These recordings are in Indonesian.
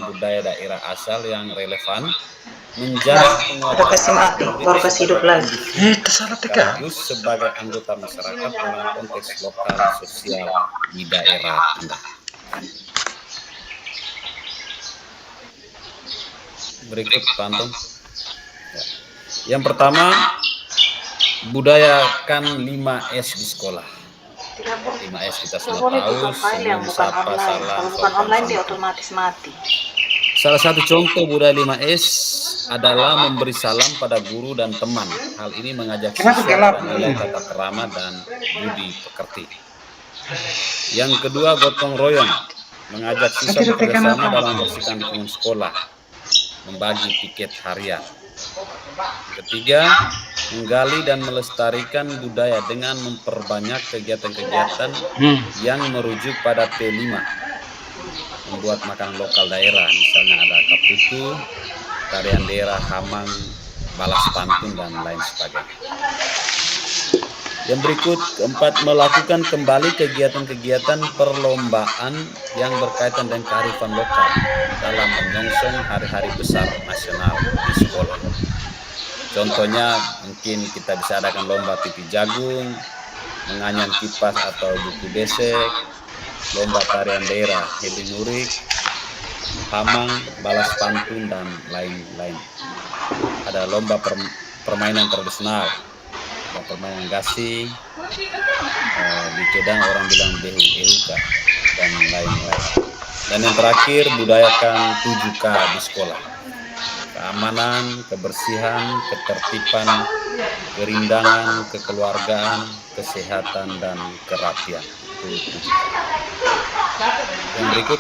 budaya daerah asal yang relevan, menjadi Udah kasih mati, baru kasih hidup lagi. sekaligus sebagai anggota masyarakat dalam konteks lokal sosial di daerah Anda. Berikut pantun. Yang pertama, budayakan 5S di sekolah. 5S kita semua tahu, senyum, sapa, salam, Kalau bukan online dia otomatis mati. Salah satu contoh budaya 5S adalah memberi salam pada guru dan teman. Hal ini mengajak siswa pada nilai tata krama dan budi pekerti. Yang kedua, gotong royong, mengajak siswa bekerjasama dalam membersihkan lingkungan sekolah, membagi piket harian. Ketiga, menggali dan melestarikan budaya dengan memperbanyak kegiatan-kegiatan yang merujuk pada P5. Membuat makanan lokal daerah, misalnya ada kaputu, tarian daerah, hamang, balas pantun, dan lain sebagainya. Yang berikut, keempat, melakukan kembali kegiatan-kegiatan perlombaan yang berkaitan dengan kearifan lokal dalam menyongsong hari-hari besar nasional di sekolah. Contohnya, mungkin kita bisa adakan lomba pipi jagung, menganyam kipas atau buku besek, lomba tarian daerah, heli nurik, hamang, balas pantun, dan lain-lain. Ada lomba permainan tradisional, ada permainan gasing, di Kedang orang bilang behu-ehuka, dan lain-lain. Dan yang terakhir, budayakan 7K di sekolah. Keamanan, kebersihan, ketertiban, kerindangan, kekeluargaan, kesehatan, dan kerapian. Yang berikut,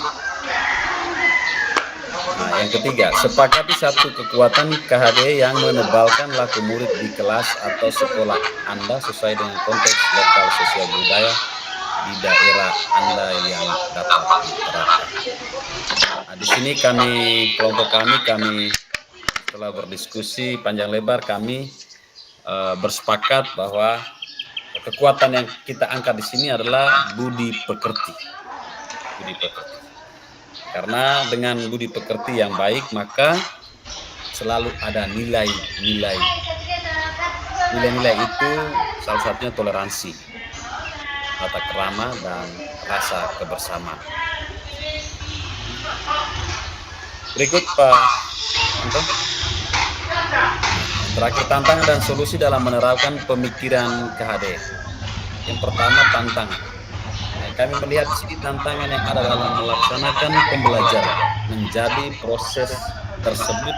yang ketiga, sepakati satu kekuatan KHD yang menebalkan laku murid di kelas atau sekolah Anda sesuai dengan konteks lokal sosial budaya di daerah Anda yang dapat diterapkan. Di sini kelompok kami setelah berdiskusi panjang lebar, kami bersepakat bahwa kekuatan yang kita angkat di sini adalah budi pekerti. Karena dengan budi pekerti yang baik, maka selalu ada nilai-nilai. Nilai-nilai itu salah satunya toleransi, tata krama, dan rasa kebersamaan. Berikut Pak Anton. Terakhir, tantangan dan solusi dalam menerapkan pemikiran KHD. Yang pertama, tantangan. Kami melihat di sini tantangan yang ada dalam melaksanakan pembelajaran, menjadikan proses tersebut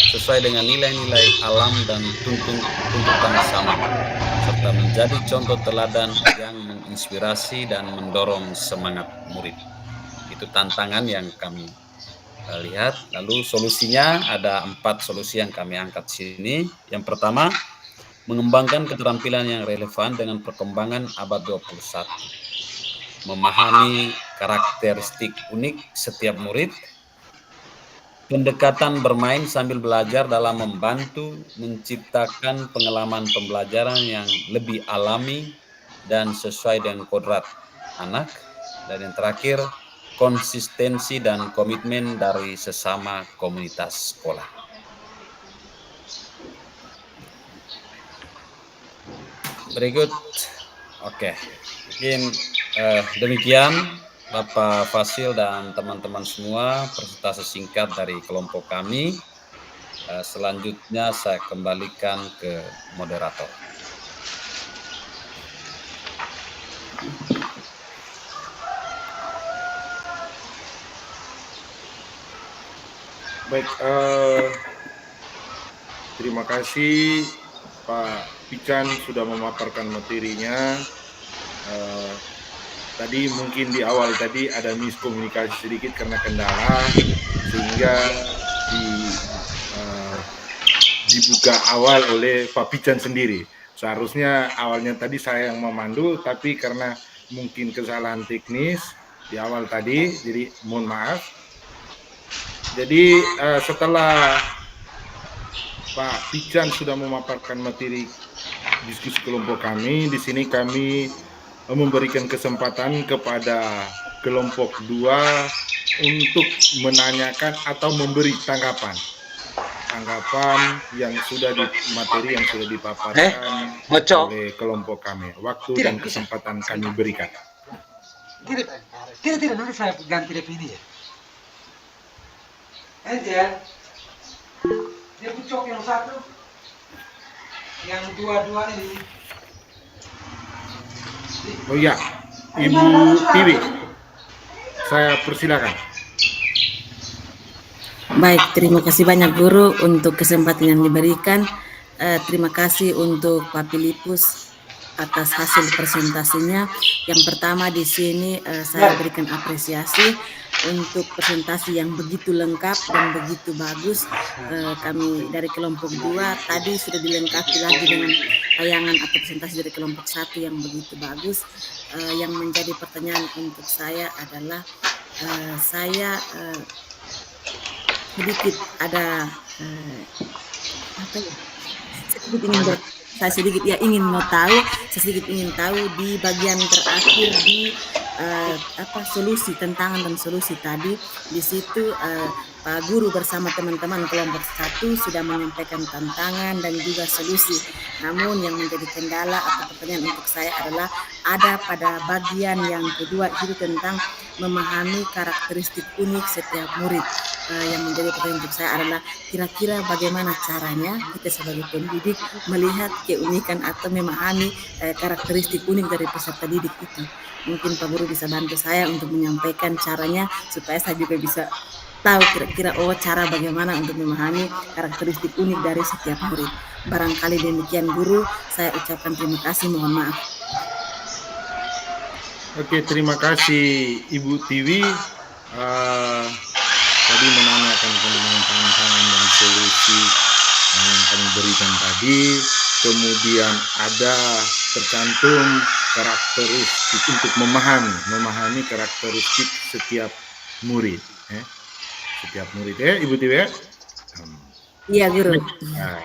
sesuai dengan nilai-nilai alam dan tuntutan sama, serta menjadi contoh teladan yang menginspirasi dan mendorong semangat murid. Itu tantangan yang kami lihat. Lalu solusinya ada 4 solusi yang kami angkat sini. Yang pertama, mengembangkan keterampilan yang relevan dengan perkembangan abad 21. Memahami karakteristik unik setiap murid. Pendekatan bermain sambil belajar dalam membantu menciptakan pengalaman pembelajaran yang lebih alami dan sesuai dengan kodrat anak. Dan yang terakhir, konsistensi dan komitmen dari sesama komunitas sekolah. Berikut, mungkin demikian Bapak Fasil dan teman-teman semua presentasi singkat dari kelompok kami. Selanjutnya saya kembalikan ke moderator. Baik, terima kasih Pak Pican sudah memaparkan materinya. Tadi mungkin di awal tadi ada miskomunikasi sedikit karena kendala, sehingga dibuka awal oleh Pak Pican sendiri. Seharusnya awalnya tadi saya yang memandu, tapi karena mungkin kesalahan teknis di awal tadi, jadi mohon maaf. Jadi setelah Pak Pican sudah memaparkan materi diskusi kelompok kami, di sini kami memberikan kesempatan kepada kelompok 2 untuk menanyakan atau memberi tanggapan yang sudah di materi yang sudah dipaparkan oleh kelompok kami. Waktu dan kesempatan kami berikan. Tidak, nanti saya ganti defini ya. Angel, dia pucuk yang satu, yang dua-dua ini. Oh iya, Ibu Tiwi, saya persilakan. Baik, terima kasih banyak Guru untuk kesempatan yang diberikan. Terima kasih untuk Pak Filipus atas hasil presentasinya. Yang pertama di sini saya berikan apresiasi untuk presentasi yang begitu lengkap dan begitu bagus. Kami dari kelompok 2 tadi sudah dilengkapi lagi dengan tayangan atau presentasi dari kelompok 1 yang begitu bagus. Yang menjadi pertanyaan untuk saya adalah saya sedikit ada saya sedikit ingin tahu di bagian terakhir di solusi tantangan dan solusi tadi. Di situ Pak Guru bersama teman-teman kelompok 1 sudah menyampaikan tantangan dan juga solusi. Namun yang menjadi kendala atau pertanyaan untuk saya adalah ada pada bagian yang kedua itu tentang memahami karakteristik unik setiap murid. Yang menjadi pertanyaan untuk saya adalah kira-kira bagaimana caranya kita sebagai pendidik melihat keunikan atau memahami karakteristik unik dari peserta didik itu. Mungkin Pak Guru bisa bantu saya untuk menyampaikan caranya supaya saya juga bisa tahu kira-kira cara bagaimana untuk memahami karakteristik unik dari setiap murid. Barangkali demikian Guru, saya ucapkan terima kasih, mohon maaf. Oke, terima kasih Ibu Tiwi. Tadi menanyakan tentang tantangan dan solusi yang kami berikan tadi. Kemudian ada tercantum karakteristik untuk memahami karakteristik setiap murid. Setiap murid ya, Ibu Tiwi ya? Iya, Guru. Nah,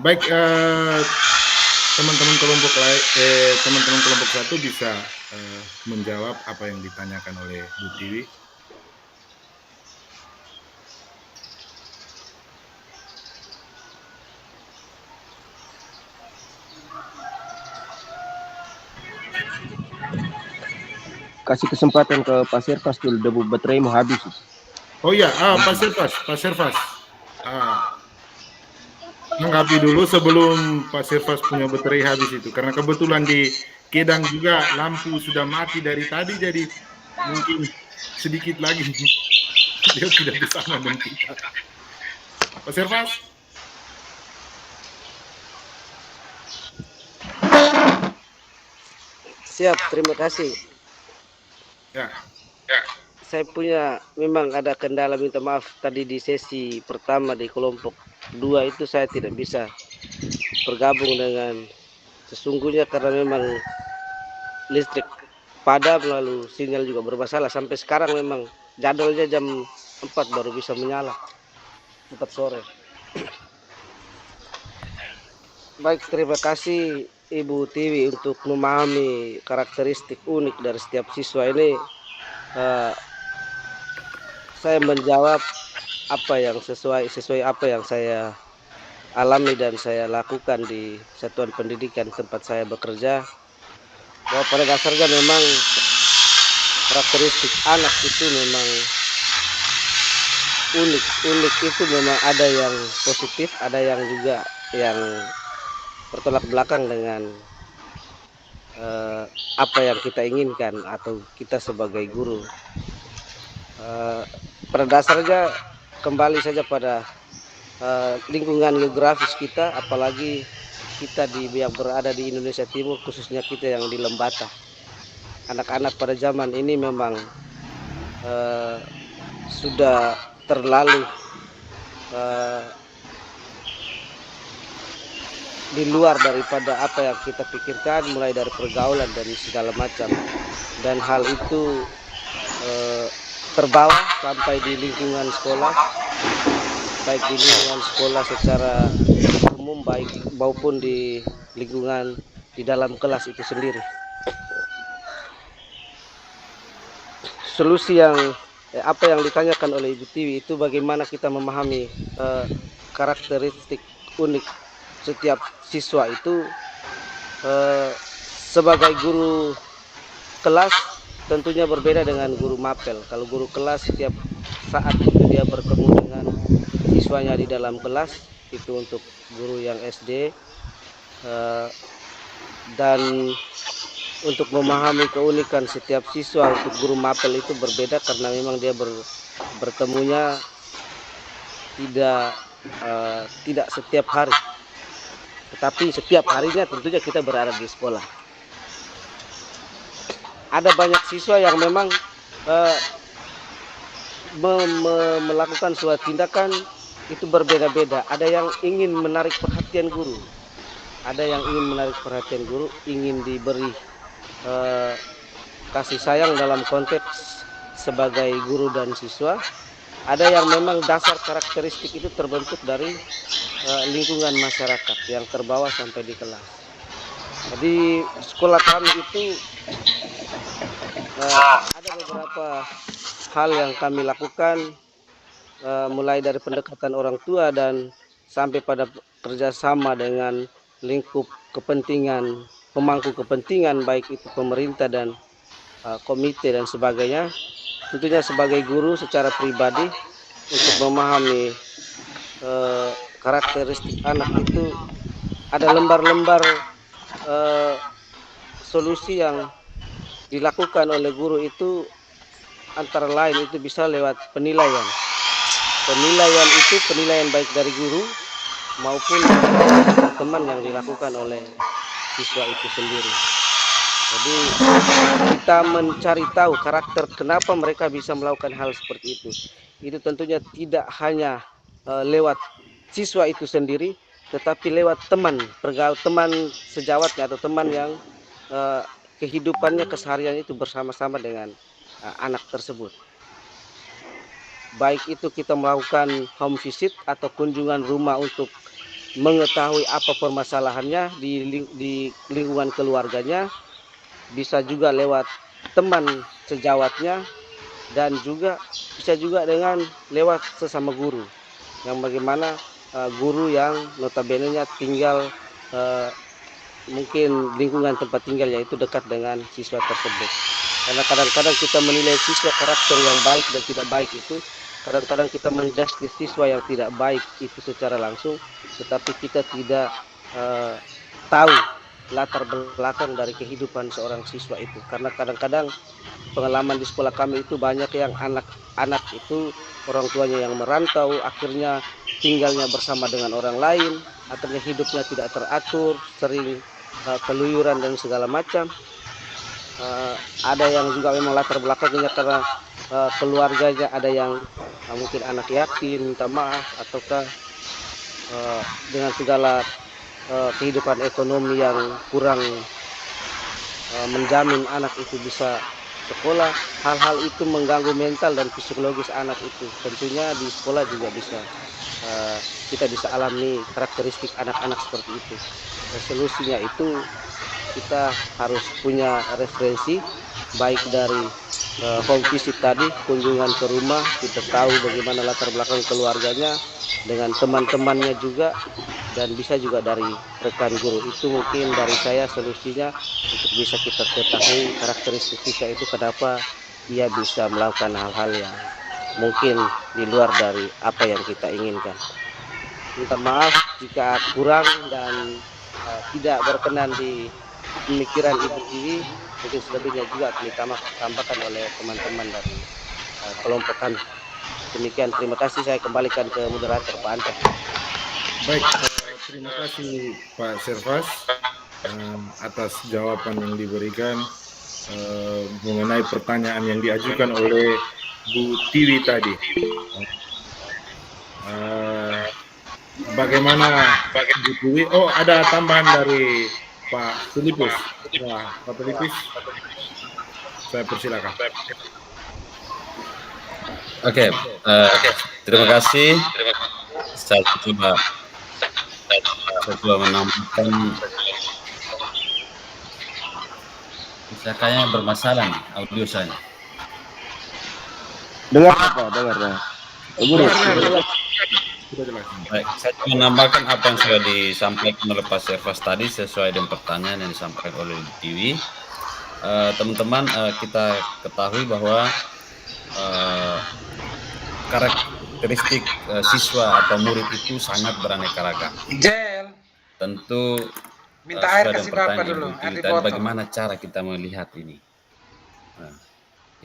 baik, teman-teman kelompok 1 bisa menjawab apa yang ditanyakan oleh Bu Tiwi. Kasih kesempatan ke Pak Servas dulu, debu baterai mau habis. Oh iya, Pak Servas. Mengkapi dulu sebelum Pak Servas punya baterai habis itu. Karena kebetulan di Kedang juga lampu sudah mati dari tadi, jadi mungkin sedikit lagi dia tidak bersama dengan kita. Pak Servas? Siap, terima kasih. Ya. Saya punya memang ada kendala, minta maaf tadi di sesi pertama di kelompok 2 itu saya tidak bisa bergabung dengan sesungguhnya karena memang listrik padam lalu sinyal juga bermasalah. Sampai sekarang memang jadwalnya jam 4 baru bisa menyala, 4 sore. Baik, terima kasih Ibu Tiwi untuk memahami karakteristik unik dari setiap siswa ini. Saya menjawab apa yang sesuai apa yang saya alami dan saya lakukan di satuan pendidikan tempat saya bekerja. Bahwa pada dasarnya memang karakteristik anak itu memang unik itu memang ada yang positif, ada yang juga yang bertolak belakang dengan apa yang kita inginkan atau kita sebagai guru. Pada dasarnya kembali saja pada lingkungan geografis kita, apalagi kita yang berada di Indonesia Timur, khususnya kita yang di Lembata. Anak-anak pada zaman ini memang sudah terlalu di luar daripada apa yang kita pikirkan, mulai dari pergaulan dan segala macam, dan hal itu terbawa sampai di lingkungan sekolah, baik di lingkungan sekolah secara umum baik maupun di lingkungan di dalam kelas itu sendiri. Solusi yang apa yang ditanyakan oleh Ibu Tiwi itu bagaimana kita memahami karakteristik unik setiap siswa itu. Sebagai guru kelas tentunya berbeda dengan guru mapel. Kalau guru kelas setiap saat itu dia bertemu dengan siswanya di dalam kelas, itu untuk guru yang SD, dan untuk memahami keunikan setiap siswa untuk guru mapel itu berbeda karena memang dia bertemunya tidak setiap hari, tetapi setiap harinya tentunya kita berada di sekolah. Ada banyak siswa yang memang melakukan suatu tindakan itu berbeda-beda. Ada yang ingin menarik perhatian guru, ingin diberi kasih sayang dalam konteks sebagai guru dan siswa. Ada yang memang dasar karakteristik itu terbentuk dari lingkungan masyarakat yang terbawa sampai di kelas. Jadi sekolah kami itu ada beberapa hal yang kami lakukan, mulai dari pendekatan orang tua dan sampai pada kerjasama dengan lingkup kepentingan, pemangku kepentingan baik itu pemerintah dan komite dan sebagainya. Tentunya sebagai guru secara pribadi untuk memahami karakteristik anak itu ada lembar-lembar solusi yang dilakukan oleh guru itu, antara lain itu bisa lewat penilaian. Penilaian itu penilaian baik dari guru maupun teman yang dilakukan oleh siswa itu sendiri. Jadi kita mencari tahu karakter kenapa mereka bisa melakukan hal seperti itu. Itu tentunya tidak hanya lewat siswa itu sendiri, tetapi lewat teman sejawatnya atau teman yang kehidupannya keseharian itu bersama-sama dengan anak tersebut. Baik itu kita melakukan home visit atau kunjungan rumah untuk mengetahui apa permasalahannya di lingkungan keluarganya, bisa juga lewat teman sejawatnya, dan juga bisa juga dengan lewat sesama guru, yang bagaimana guru yang notabene-nya tinggal mungkin lingkungan tempat tinggal yaitu dekat dengan siswa tersebut. Karena kadang-kadang kita menilai siswa karakter yang baik dan tidak baik itu, kadang-kadang kita menjudge siswa yang tidak baik itu secara langsung, tetapi kita tidak tahu latar belakang dari kehidupan seorang siswa itu. Karena kadang-kadang pengalaman di sekolah kami itu banyak yang anak-anak itu orang tuanya yang merantau, akhirnya tinggalnya bersama dengan orang lain, akhirnya hidupnya tidak teratur, sering keluyuran dan segala macam. Ada yang juga memang latar belakangnya karena keluarganya ada yang mungkin anak yatim, minta maaf, ataukah dengan segala kehidupan ekonomi yang kurang menjamin anak itu bisa sekolah. Hal-hal itu mengganggu mental dan psikologis anak itu. Tentunya di sekolah juga bisa kita bisa alami karakteristik anak-anak seperti itu. Solusinya itu kita harus punya referensi baik dari home visit tadi, kunjungan ke rumah, kita tahu bagaimana latar belakang keluarganya dengan teman-temannya juga, dan bisa juga dari rekan guru. Itu mungkin dari saya solusinya untuk bisa kita ketahui karakteristik siswa itu kenapa dia bisa melakukan hal-hal yang mungkin di luar dari apa yang kita inginkan. Minta maaf jika kurang dan tidak berkenan di pemikiran Ibu Tiwi, mungkin selebihnya juga akan ditambahkan oleh teman-teman dari kelompok kami. Demikian, terima kasih. Saya kembalikan ke moderator Pak Anta. Baik, terima kasih Pak Servas atas jawaban yang diberikan mengenai pertanyaan yang diajukan oleh Bu Tiwi tadi. Bagaimana Bu Tiwi? Oh, ada tambahan dari Pak Filipus. Nah, Pak Filipus, saya persilakan. Oke, terima kasih. Saya coba menambahkan. Saya kayaknya bermasalah nih audio saya. Dengar apa? Dengar ya. Guru. Sudah jelas. Baik, saya cuma menambahkan apa yang sudah disampaikan oleh Pak Servas tadi sesuai dengan pertanyaan yang disampaikan oleh Tiwi. Teman-teman, kita ketahui bahwa karakteristik siswa atau murid itu sangat beraneka ragam. Jel, Tentu minta air sesuai kasih dengan Bapak pertanyaan dulu. Ibu Air Tiwi di tadi, botol. bagaimana cara kita melihat ini? Nah,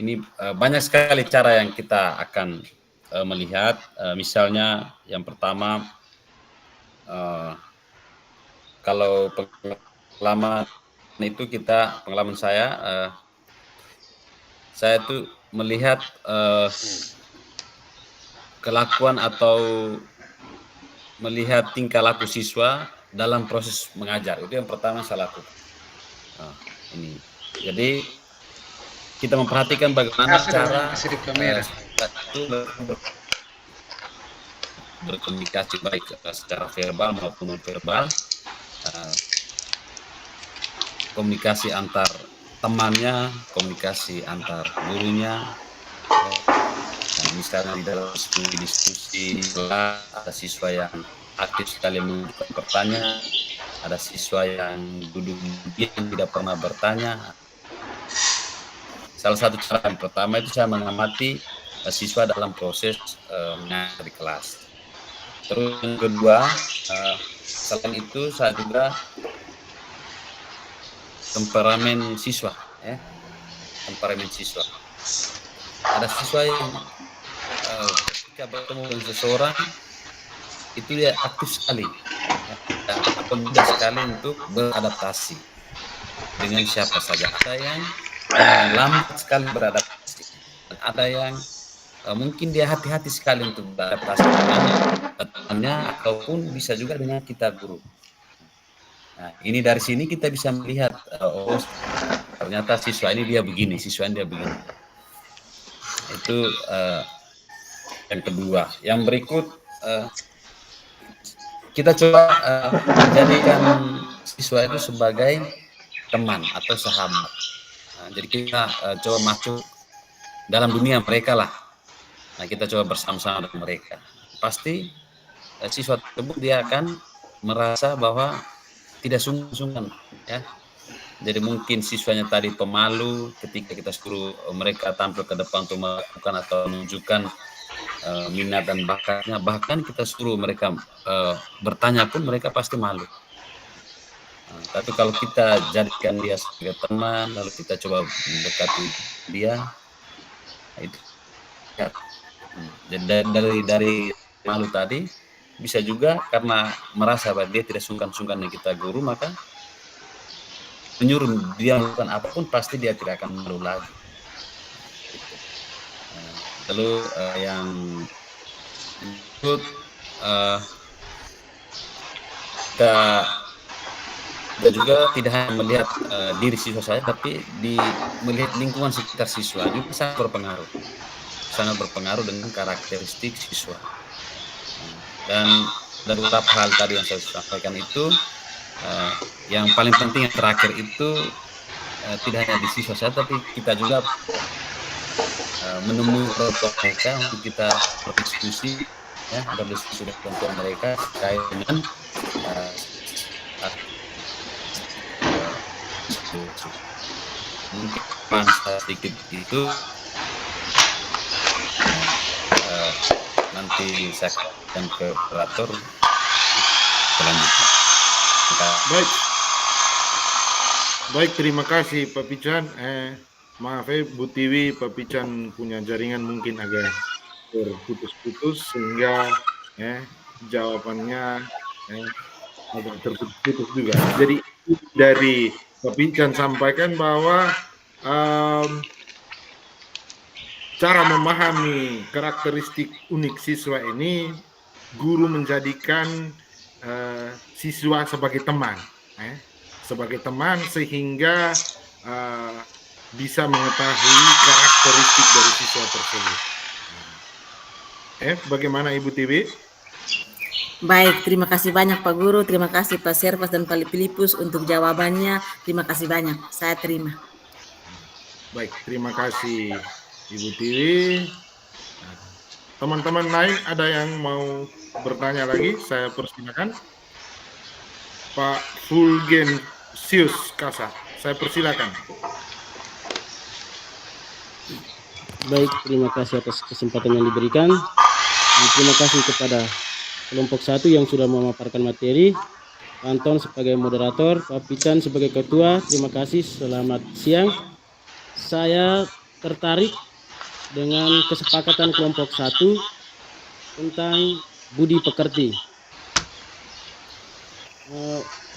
ini banyak sekali cara yang kita akan melihat. Misalnya yang pertama, kalau pengalaman itu pengalaman saya tuh melihat kelakuan atau melihat tingkah laku siswa dalam proses mengajar. Itu yang pertama saya lakukan. Ini. Jadi kita memperhatikan bagaimana cara itu berkomunikasi baik secara verbal maupun non verbal, komunikasi antar temannya, komunikasi antar gurunya. Misalnya di dalam diskusi ada siswa yang aktif sekali mengajukan pertanyaan, ada siswa yang duduk diam tidak pernah bertanya. Salah satu cara yang pertama itu saya mengamati siswa dalam proses mengajar di kelas. Terus yang kedua, selain itu saya juga temperamen siswa, ya. Temperamen siswa. Ada siswa yang ketika bertemu dengan seseorang itu dia aktif sekali, atau mudah sekali untuk beradaptasi dengan siapa saja. Ada yang lambat sekali beradaptasi, ada yang mungkin dia hati-hati sekali untuk beradaptasi dengan temannya ataupun bisa juga dengan kita guru. Nah, ini dari sini kita bisa melihat oh ternyata siswa ini dia begini, siswa ini dia begini. Itu yang kedua. Yang berikut kita coba menjadikan siswa itu sebagai teman atau sahabat. Jadi kita coba masuk dalam dunia mereka lah. Nah, kita coba bersama-sama dengan mereka. Pasti siswa tersebut dia akan merasa bahwa tidak sungkan-sungkan, ya. Jadi mungkin siswanya tadi pemalu, ketika kita suruh mereka tampil ke depan untuk melakukan atau menunjukkan minat dan bakatnya, bahkan kita suruh mereka bertanya pun mereka pasti malu. Tapi kalau kita jadikan dia sebagai teman, lalu kita coba mendekati dia, itu ya. Jadi dari malu tadi bisa juga karena merasa bahwa dia tidak sungkan-sungkan dengan kita guru, maka menyuruh dia melakukan apapun pasti dia tidak akan malu lagi. Lalu yang berikut kita juga tidak hanya melihat diri siswa saya, tapi melihat lingkungan sekitar siswa juga sangat berpengaruh dengan karakteristik siswa. Dan dari beberapa hal tadi yang saya sampaikan itu, yang paling penting yang terakhir itu tidak hanya di siswa saya, tapi kita juga menemui kelompok mereka untuk kita berdiskusi, ya, berdiskusi dengan kelompok mereka terkait dengan mungkin sedikit itu nanti saya akan ke operator selanjutnya. Baik, terima kasih Pak Pican. Maaf Bu Tiwi, Pak Pican punya jaringan mungkin agak terputus-putus sehingga jawabannya agak terputus juga. Jadi dari Pak Pican sampaikan bahwa cara memahami karakteristik unik siswa ini, guru menjadikan siswa sebagai teman, sehingga bisa mengetahui karakteristik dari siswa tersebut. Bagaimana Ibu Tiwi? Baik, terima kasih banyak Pak Guru, terima kasih Pak Servas dan Pak Filipus untuk jawabannya. Terima kasih banyak, saya terima. Baik, terima kasih Ibu Tiwi. Teman-teman lain ada yang mau bertanya lagi? Saya persilakan. Pak Fulgensius Kasa, saya persilakan. Baik, terima kasih atas kesempatan yang diberikan. Dan terima kasih kepada kelompok 1 yang sudah memaparkan materi. Pak Anton sebagai moderator, Pak Pican sebagai ketua, terima kasih. Selamat siang. Saya tertarik dengan kesepakatan kelompok 1 tentang budi pekerti.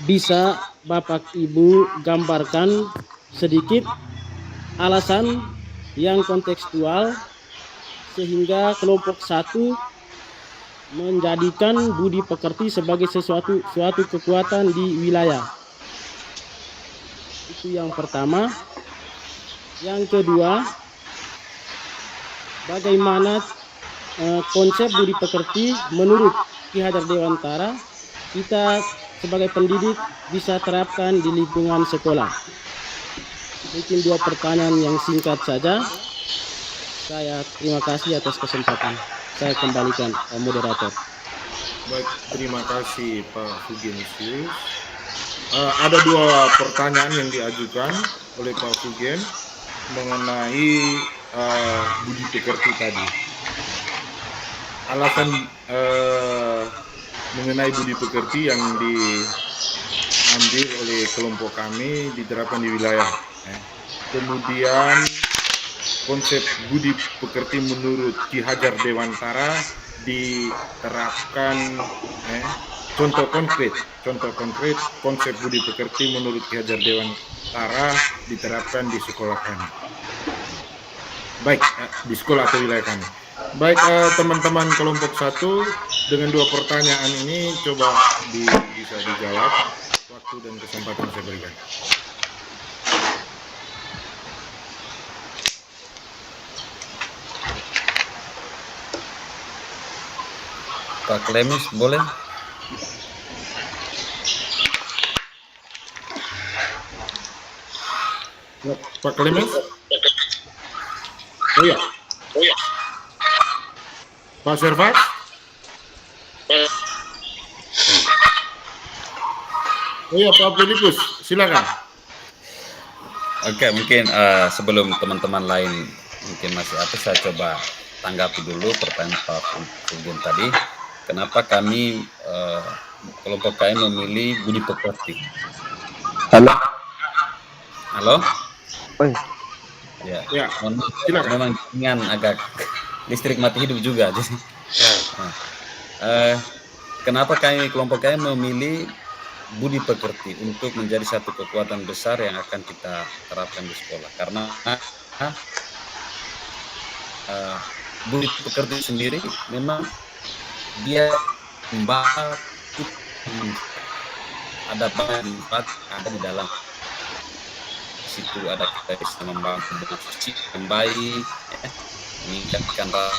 Bisa Bapak Ibu gambarkan sedikit alasan yang kontekstual sehingga kelompok 1 menjadikan budi pekerti sebagai suatu kekuatan di wilayah. Itu yang pertama. Yang kedua, bagaimana konsep budi pekerti menurut Ki Hajar Dewantara kita sebagai pendidik bisa terapkan di lingkungan sekolah. Mungkin 2 pertanyaan yang singkat saja. Saya terima kasih atas kesempatan. Saya kembalikan moderator. Baik, terima kasih Pak Fulgensius. Ada 2 pertanyaan yang diajukan oleh Pak Fulgen mengenai budi pekerti tadi. Alasan mengenai budi pekerti yang diambil oleh kelompok kami diterapkan di wilayah. Kemudian konsep budi pekerti menurut Ki Hajar Dewantara diterapkan, contoh konkret konsep budi pekerti menurut Ki Hajar Dewantara diterapkan di sekolah kami. Baik, di sekolah atau wilayah kami. Baik, teman-teman kelompok 1, dengan 2 pertanyaan ini coba bisa dijawab. Waktu dan kesempatan saya berikan. Pak Klemis, boleh? Pak Klemis? Oh iya. Pak Servat? Oh iya, Pak Filipus, silakan. Oke, mungkin sebelum teman-teman lain mungkin masih apa, saya coba tanggapi dulu pertanyaan Pak Fulgen tadi. Kenapa kami kelompok kami memilih budi pekerti? Halo. Halo? Oh, Ya, Ya, silakan. Memang dengan agak listrik mati hidup juga. Jadi, kenapa kelompok kami memilih budi pekerti untuk menjadi satu kekuatan besar yang akan kita terapkan di sekolah? Karena budi pekerti sendiri memang dia membawa ada banyak manfaat ada di dalam situ. Ada kita bisa membangun komunikasi yang baik, meningkatkan rasa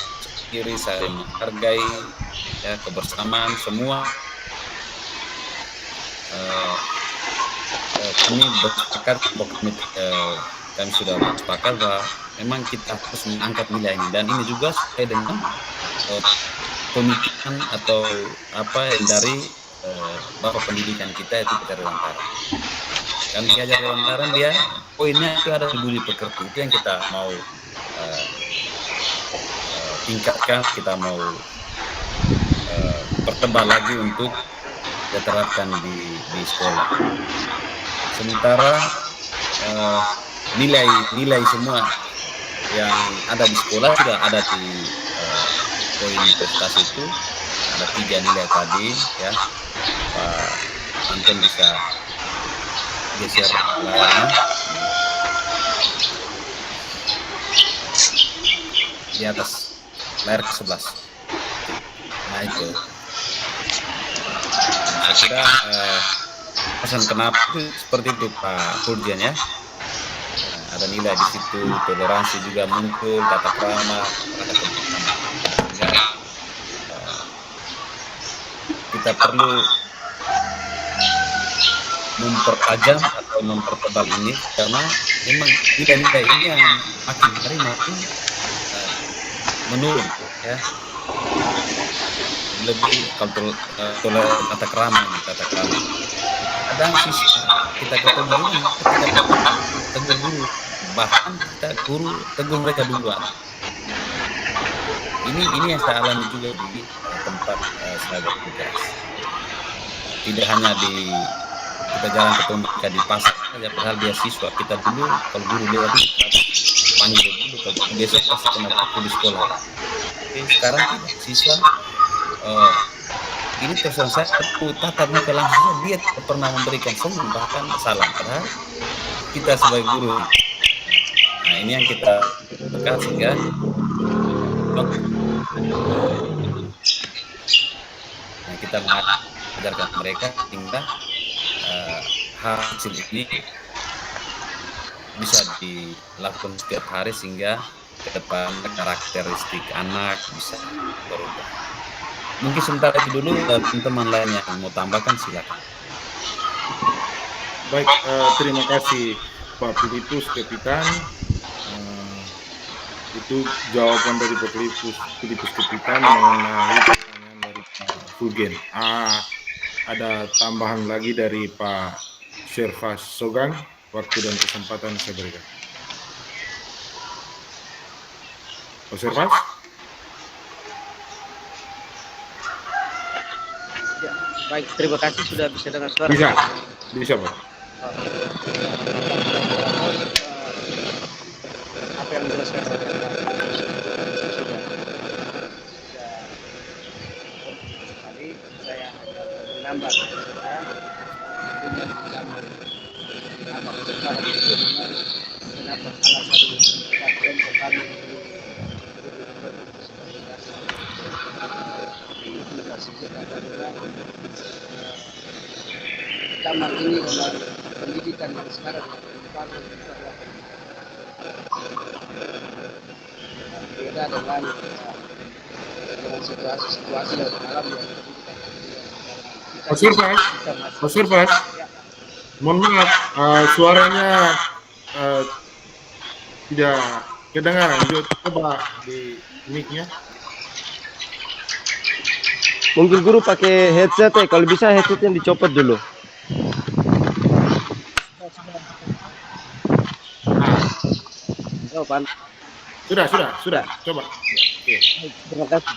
diri, saling menghargai, kebersamaan semua. Kami bersepakat, kami sudah bersepakat bahwa memang kita harus mengangkat nilai ini, dan ini juga sesuai dengan pemikiran atau apa yang dari Bapak pendidikan kita, itu Ki Hajar Dewantara. Kan Ki Hajar Dewantara dia poinnya itu ada di budi pekerti, itu yang kita mau tingkatkan, kita mau pertebal lagi untuk diterapkan di sekolah. Sementara nilai semua yang ada di sekolah sudah ada di poin prestasi itu, ada 3 nilai tadi ya. Pak Anton bisa geser layarnya di atas layar ke-11. Nah itu saya kira pesan kenapa itu seperti itu Pak Fulgen ya. Ada nilai di situ, toleransi juga muncul, tata krama, ada kebersamaan. Sehingga kita perlu mempertajam atau mempertebal ini, karena memang nilai-nilai ini yang makin hari makin menurun ya. lebih tata krama nih, tata krama. Kadang siswa kita ketemu juga kita tegur guru, bahkan kita guru tegur mereka duluan. Ini yang saya alami juga di tempat saya bertugas. Tidak hanya kita jalan ketemu mereka di pasar saja, padahal dia siswa. Kita dulu kalau guru lewat kita panggil dulu, kalau besok pasti kena pukul di sekolah. Oke, sekarang tidak. Siswa ini terus saya tatap muka langsung, dia tidak pernah memberikan senyum bahkan salam, padahal kita sebagai guru. Nah, ini yang kita tekan sehingga kita mengajarkan mereka hingga hasil ini bisa dilakukan setiap hari sehingga ke depan karakteristik anak bisa berubah. Mungkin sementara itu dulu, teman-teman lain yang mau tambahkan silakan. Baik, terima kasih Pak Filipus Kapitan. Itu jawaban dari Pak Filipus Kapitan mengenai pertanyaan dari Pak Fugen. Ada tambahan lagi dari Pak Sherfas Sogang. Waktu dan kesempatan saya berikan. Pak Sherfas? Ya, baik, terima kasih sudah bisa dengar suara. Bisa Pak. Apa yang dijelaskan oleh tadi, saya menambah kenapa salah satu kelompok kami zaman ini dalam pendidikan yang sekarang beda dengan situasi yang dalam Pak Sirfas, mohon maaf, suaranya tidak kedengaran. Coba di mic-nya. mungkin guru pakai headset ya, kalau bisa headsetnya dicopot dulu. Oh, Pan. Sudah. Coba. Oke. Terima kasih.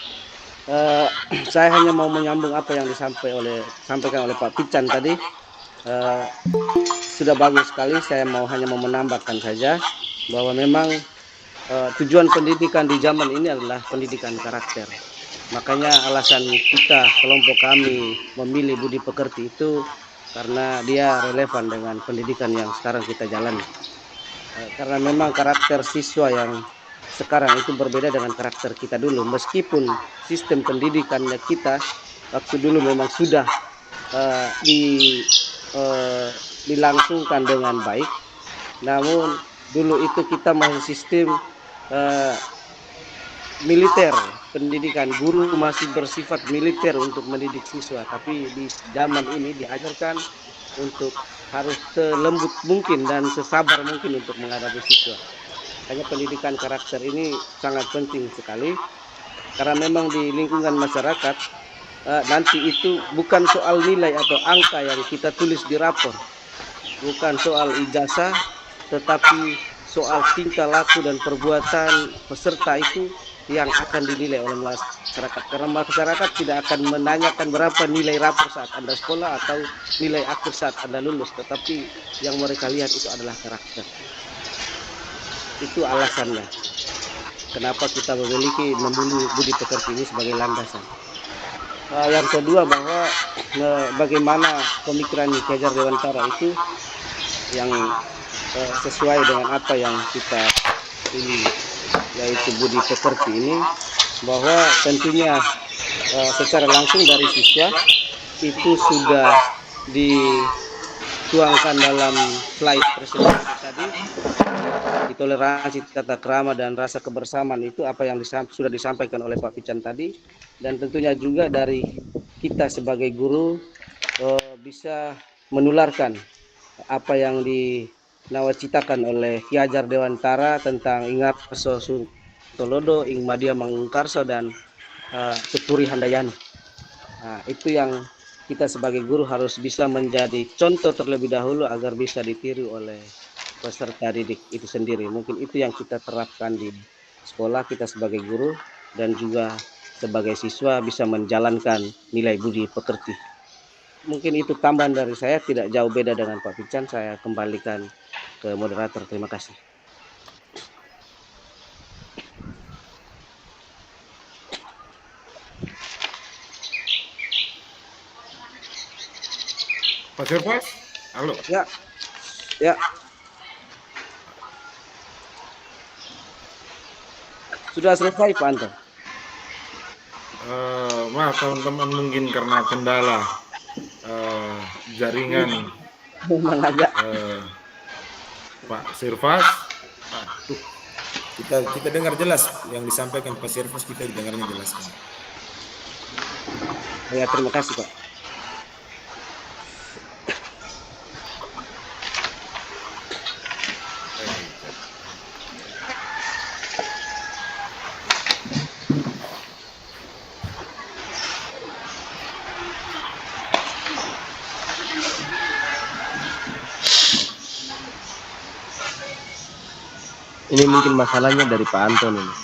Saya hanya mau menyambung apa yang disampaikan oleh Pak Pican tadi. Sudah bagus sekali. Saya hanya mau menambahkan saja bahwa memang tujuan pendidikan di zaman ini adalah pendidikan karakter. Makanya alasan kita, kelompok kami memilih budi pekerti itu karena dia relevan dengan pendidikan yang sekarang kita jalani. Karena memang karakter siswa yang sekarang itu berbeda dengan karakter kita dulu. Meskipun sistem pendidikannya kita waktu dulu memang sudah dilangsungkan dengan baik, namun dulu itu kita masih sistem militer pendidikan, guru masih bersifat militer untuk mendidik siswa. Tapi di zaman ini diajarkan untuk harus selembut mungkin dan sesabar mungkin untuk menghadapi siswa. Hanya pendidikan karakter ini sangat penting sekali karena memang di lingkungan masyarakat nanti itu bukan soal nilai atau angka yang kita tulis di rapor, bukan soal ijazah, tetapi soal tingkah laku dan perbuatan peserta itu yang akan dinilai oleh masyarakat. Karena masyarakat tidak akan menanyakan berapa nilai rapor saat Anda sekolah atau nilai akhir saat Anda lulus, tetapi yang mereka lihat itu adalah karakter. Itu alasannya kenapa kita memiliki budi pekerti ini sebagai landasan. Yang kedua bahwa bagaimana pemikiran Ki Hajar Dewantara itu yang sesuai dengan apa yang kita pilih, yaitu budi pekerti ini, bahwa tentunya secara langsung dari siswa itu sudah dituangkan dalam slide presentasi tadi. Toleransi, tata krama, dan rasa kebersamaan itu apa yang sudah disampaikan oleh Pak Pican tadi, dan tentunya juga dari kita sebagai guru bisa menularkan apa yang dinawacitakan oleh Ki Hajar Dewantara tentang Ingarso Tolodo, Ing Madia Mangungkarso, dan Tuturi Handayani. Nah, itu yang kita sebagai guru harus bisa menjadi contoh terlebih dahulu agar bisa ditiru oleh peserta didik itu sendiri. Mungkin itu yang kita terapkan di sekolah kita sebagai guru dan juga sebagai siswa bisa menjalankan nilai budi pekerti. Mungkin itu tambahan dari saya, tidak jauh beda dengan Pak Pican. Saya kembalikan ke moderator. Terima kasih. Pak Servas, halo. Ya, ya. Sudah selesai Pak Anton. Maaf teman-teman, mungkin karena kendala jaringan Memang agak Pak Servas. Aduh, kita dengar jelas yang disampaikan Pak Servas, kita dengarnya jelas. ya, terima kasih Pak. Ini mungkin masalahnya dari Pak Anton ini.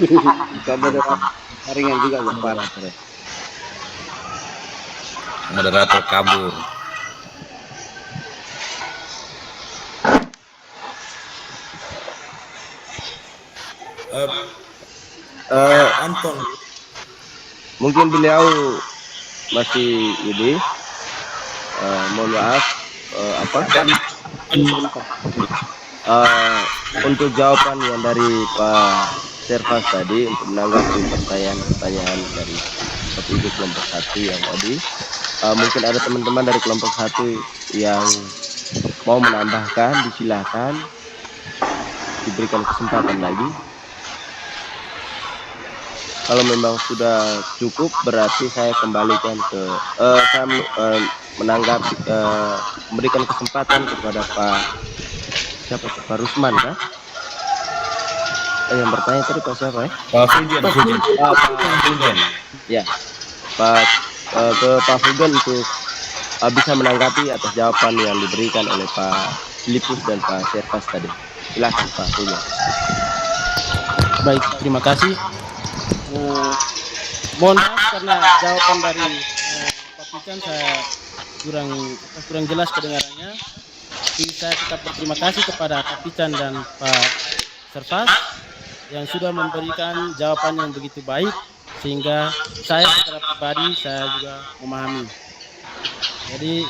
Kita ada jaringan juga agak parah. Moderator kabur. Anton, Mungkin beliau masih ini, mohon maaf, untuk jawaban yang dari Pak Servas tadi untuk menanggapi pertanyaan dari Ibu kelompok 1 yang tadi, mungkin ada teman-teman dari kelompok 1 yang mau menambahkan, disilahkan, diberikan kesempatan lagi. Kalau memang sudah cukup, berarti saya kembalikan ke saya menanggapi, memberikan kesempatan kepada Pak Rusman kah? Yang bertanya tadi Pak siapa ya? Pak Fugen. Pak Fugen. Ya, ke Pak Fugen untuk bisa menanggapi atas jawaban yang diberikan oleh Pak Filipus dan Pak Servas tadi. Silakan Pak Fugen. Baik, terima kasih. Mohon maaf karena jawaban dari Pak Pican saya kurang jelas kedengarannya. Tapi saya tetap berterima kasih kepada Pak Pican dan Pak Servas yang sudah memberikan jawaban yang begitu baik sehingga saya secara pribadi saya juga memahami. Jadi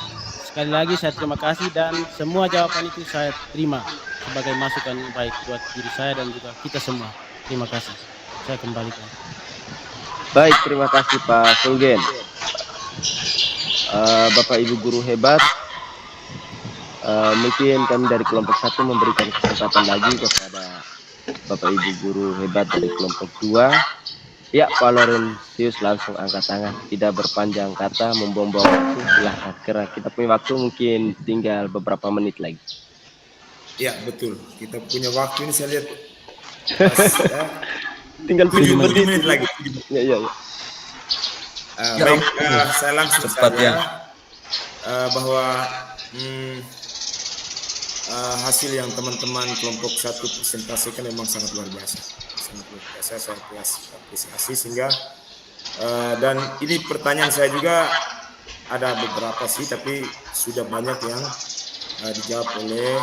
sekali lagi saya terima kasih dan semua jawaban itu saya terima sebagai masukan yang baik buat diri saya dan juga kita semua. Terima kasih. Saya kembalikan. Baik, terima kasih Pak Fulgen. Bapak Ibu guru hebat, mungkin kami dari kelompok 1 memberikan kesempatan lagi kepada Bapak Ibu guru hebat dari kelompok 2. Ya, Pak Laurentius langsung angkat tangan, tidak berpanjang kata, membuang-buang waktu, silahkan. Karena kita punya waktu mungkin tinggal beberapa menit lagi. Ya betul, kita punya waktu ini saya lihat Tinggal 7 menit lagi. Ya. Baik, saya langsung saja bahwa hasil yang teman-teman kelompok 1 presentasikan memang sangat luar biasa. Saya apresiasi sehingga dan ini pertanyaan saya juga ada beberapa sih, tapi sudah banyak yang dijawab oleh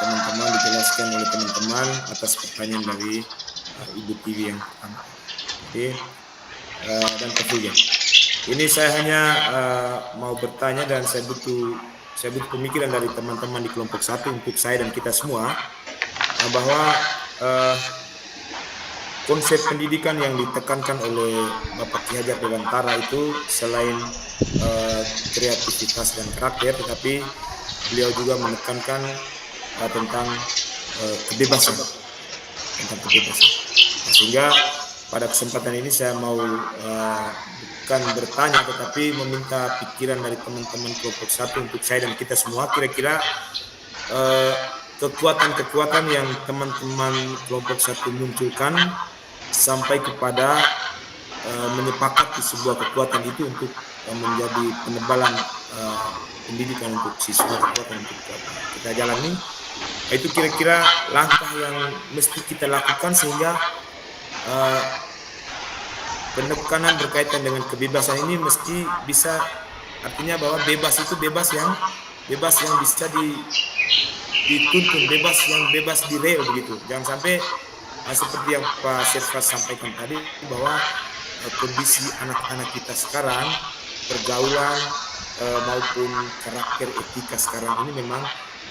teman-teman, dijelaskan oleh teman-teman atas pertanyaan dari Ibu TV yang pertama. Jadi, dan ketiga, ini saya hanya mau bertanya dan saya butuh pemikiran dari teman-teman di kelompok 1 untuk saya dan kita semua bahwa konsep pendidikan yang ditekankan oleh Bapak Ki Hajar Dewantara itu selain kreativitas dan karakter, tetapi beliau juga menekankan tentang kebebasan. Sehingga pada kesempatan ini saya mau bukan bertanya tetapi meminta pikiran dari teman-teman kelompok 1 untuk saya dan kita semua, kira-kira kekuatan-kekuatan yang teman-teman kelompok 1 munculkan sampai kepada menyepakati sebuah kekuatan itu untuk menjadi penebalan pendidikan untuk siswa, kekuatan untuk kita jalani. Itu kira-kira langkah yang mesti kita lakukan sehingga penekanan berkaitan dengan kebebasan ini mesti bisa, artinya bahwa bebas itu bebas yang bisa dituntun, bebas direl begitu. Jangan sampai seperti yang Pak Serfas sampaikan tadi bahwa kondisi anak-anak kita sekarang, pergaulan maupun karakter etika sekarang ini memang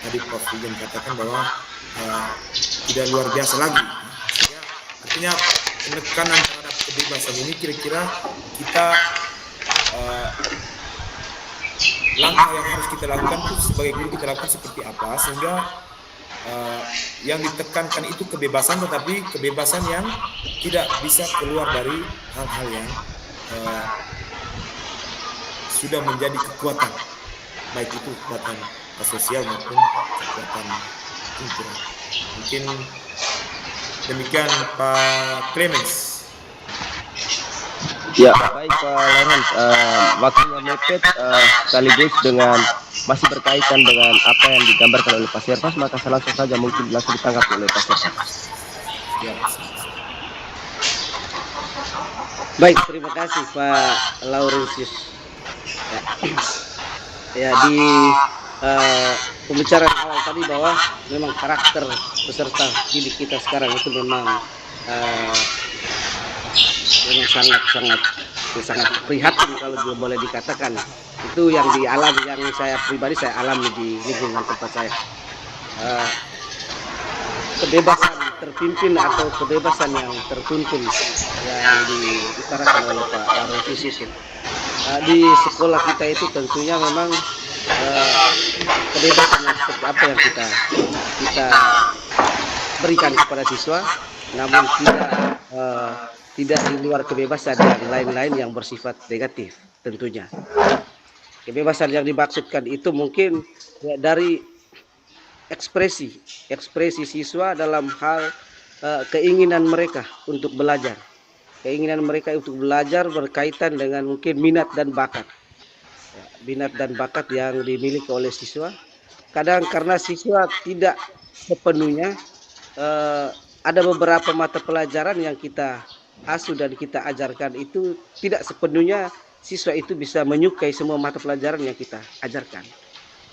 tadi Prof. Wigan katakan bahwa tidak luar biasa lagi. Sehingga artinya penekanan terhadap kebebasan ini kira-kira kita langkah yang harus kita lakukan itu sebagai guru kita lakukan seperti apa sehingga yang ditekankan itu kebebasan, tetapi kebebasan yang tidak bisa keluar dari hal-hal yang sudah menjadi kekuatan, baik itu kekuatan sosial maupun kekuatan kultural. Mungkin demikian Pak Clemens. Ya, baik Pak Lawrence, waktunya mepet sekaligus dengan masih berkaitan dengan apa yang digambarkan oleh Pak Serfas, maka saya langsung saja mungkin langsung ditanggapi oleh Pak Serfas. Ya. Baik, terima kasih Pak Laurentius. Ya, di pembicaraan awal tadi bahwa memang karakter peserta didik kita sekarang itu memang sangat prihatin kalau juga boleh dikatakan. Itu yang dialami, yang saya pribadi saya alami di lingkungan tempat saya. Kebebasan terpimpin atau kebebasan yang tertuntun yang diutarakan oleh Pak Laurentius itu. Di sekolah kita itu tentunya memang kebebasan yang seperti apa yang kita berikan kepada siswa, namun tidak di luar kebebasan yang lain-lain yang bersifat negatif tentunya. Kebebasan yang dimaksudkan itu mungkin ya, dari ekspresi siswa dalam hal keinginan mereka untuk belajar. Keinginan mereka untuk belajar berkaitan dengan mungkin minat dan bakat. Ya, minat dan bakat yang dimiliki oleh siswa. Kadang karena siswa tidak sepenuhnya ada beberapa mata pelajaran yang kita asuh dan kita ajarkan itu tidak sepenuhnya siswa itu bisa menyukai semua mata pelajaran yang kita ajarkan.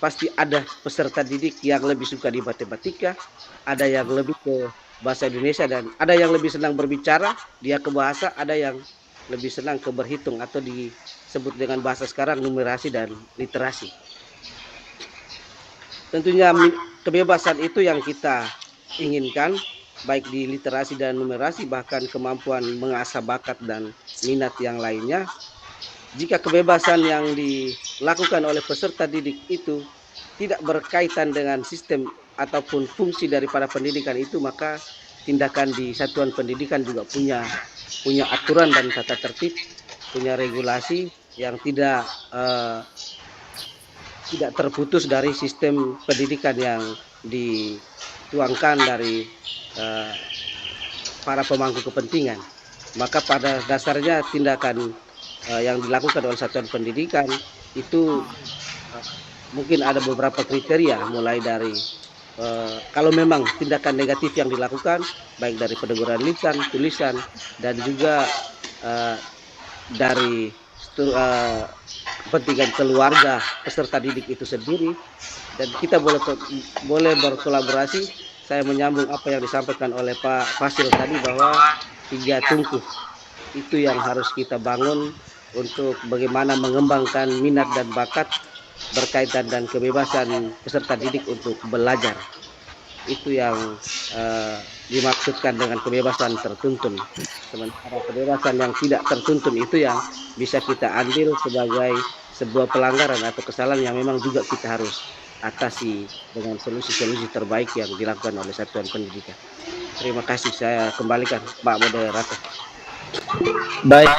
Pasti ada peserta didik yang lebih suka di matematika, ada yang lebih ke bahasa Indonesia, dan ada yang lebih senang berbicara, dia ke bahasa, ada yang lebih senang ke berhitung atau disebut dengan bahasa sekarang numerasi dan literasi. Tentunya kebebasan itu yang kita inginkan, baik di literasi dan numerasi, bahkan kemampuan mengasah bakat dan minat yang lainnya. Jika kebebasan yang dilakukan oleh peserta didik itu tidak berkaitan dengan sistem ataupun fungsi daripada pendidikan itu, maka tindakan di satuan pendidikan juga punya aturan dan tata tertib, punya regulasi yang tidak terputus dari sistem pendidikan yang dituangkan dari para pemangku kepentingan. Maka pada dasarnya tindakan yang dilakukan oleh satuan pendidikan itu mungkin ada beberapa kriteria, mulai dari kalau memang tindakan negatif yang dilakukan baik dari peneguran lisan, tulisan, dan juga dari kepentingan keluarga peserta didik itu sendiri, dan kita boleh berkolaborasi. Saya menyambung apa yang disampaikan oleh Pak Fasil tadi bahwa 3 tungku itu yang harus kita bangun untuk bagaimana mengembangkan minat dan bakat berkaitan dan kebebasan peserta didik untuk belajar. Itu yang dimaksudkan dengan kebebasan tertuntun. Sementara kebebasan yang tidak tertuntun itu yang bisa kita ambil sebagai sebuah pelanggaran atau kesalahan yang memang juga kita harus atasi dengan solusi-solusi terbaik yang dilakukan oleh satuan pendidikan. Terima kasih, saya kembalikan Pak Moderator. Baik,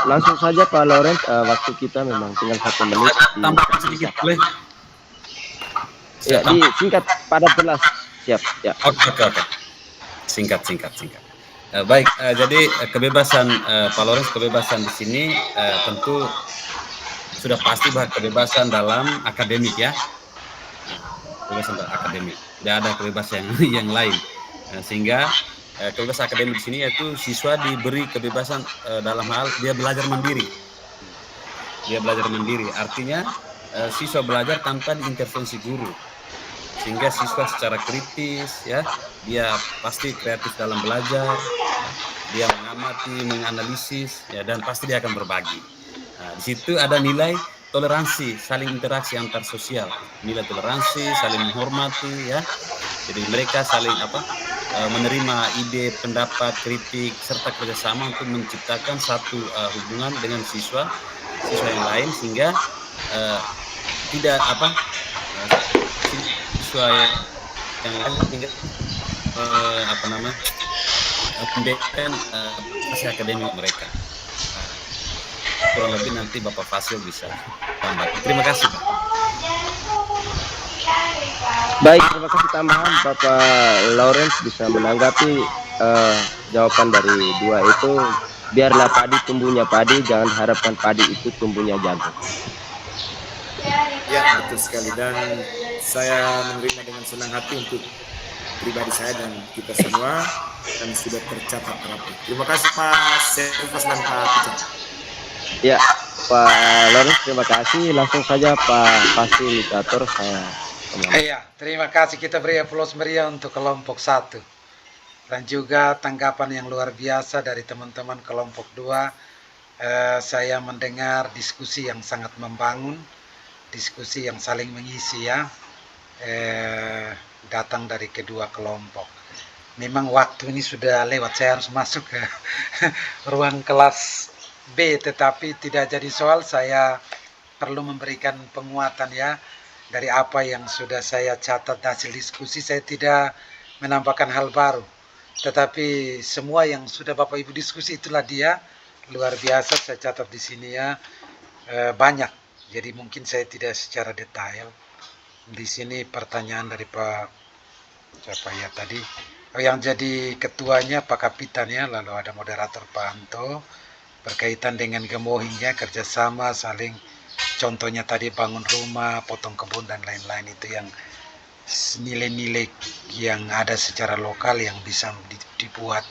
langsung saja Pak Lawrence, waktu kita memang tinggal 1 menit. Tambahkan sedikit boleh? Ya, disingkat padat jelas. Siap. Ya. Oke. Singkat. Baik, jadi kebebasan Pak Lawrence, kebebasan di sini tentu sudah pasti bahwa kebebasan dalam akademik ya. Kebebasan akademik, tidak ada kebebasan yang lain. Sehingga kebebasan akademik di sini yaitu siswa diberi kebebasan dalam hal dia belajar mandiri. Dia belajar mandiri, artinya siswa belajar tanpa diintervensi guru. Sehingga siswa secara kritis ya, dia pasti kreatif dalam belajar, dia mengamati, menganalisis ya, dan pasti dia akan berbagi. Nah, di situ ada nilai toleransi, saling interaksi antar sosial, nilai toleransi, saling menghormati ya. Jadi mereka saling menerima ide, pendapat, kritik serta kerjasama untuk menciptakan satu hubungan dengan siswa yang lain, sehingga tidak siswa yang lain hingga membedakan hasil akademik mereka. Kurang lebih nanti Bapak Fasil bisa tambah. Terima kasih Pak. Baik, terima kasih tambahan Bapak Lawrence bisa menanggapi jawaban dari dua itu. Biarlah padi tumbuhnya padi, jangan harapkan padi itu tumbuhnya jagung. Ya, betul sekali, dan saya menerima dengan senang hati untuk pribadi saya dan kita semua, dan sudah tercatat rapi. Terima kasih Pak Servas dan Pak Pican. Ya, Pak Lawrence terima kasih. Langsung saja Pak Fasilitator saya. Iya, terima kasih, kita beri aplaus meriah untuk kelompok 1. Dan juga tanggapan yang luar biasa dari teman-teman kelompok 2. Saya mendengar diskusi yang sangat membangun, diskusi yang saling mengisi ya, datang dari kedua kelompok. Memang waktu ini sudah lewat, saya harus masuk ke ruang kelas B, tetapi tidak jadi soal, saya perlu memberikan penguatan ya dari apa yang sudah saya catat hasil diskusi. Saya tidak menambahkan hal baru, tetapi semua yang sudah Bapak Ibu diskusi itulah dia luar biasa. Saya catat di sini ya, banyak, jadi mungkin saya tidak secara detail. Di sini pertanyaan dari Pak siapa ya tadi, yang jadi ketuanya Pak Kapitan ya, lalu ada moderator Pak Anto berkaitan dengan gemohingnya kerjasama saling, contohnya tadi bangun rumah, potong kebun dan lain-lain, itu yang nilai-nilai yang ada secara lokal yang bisa dibuat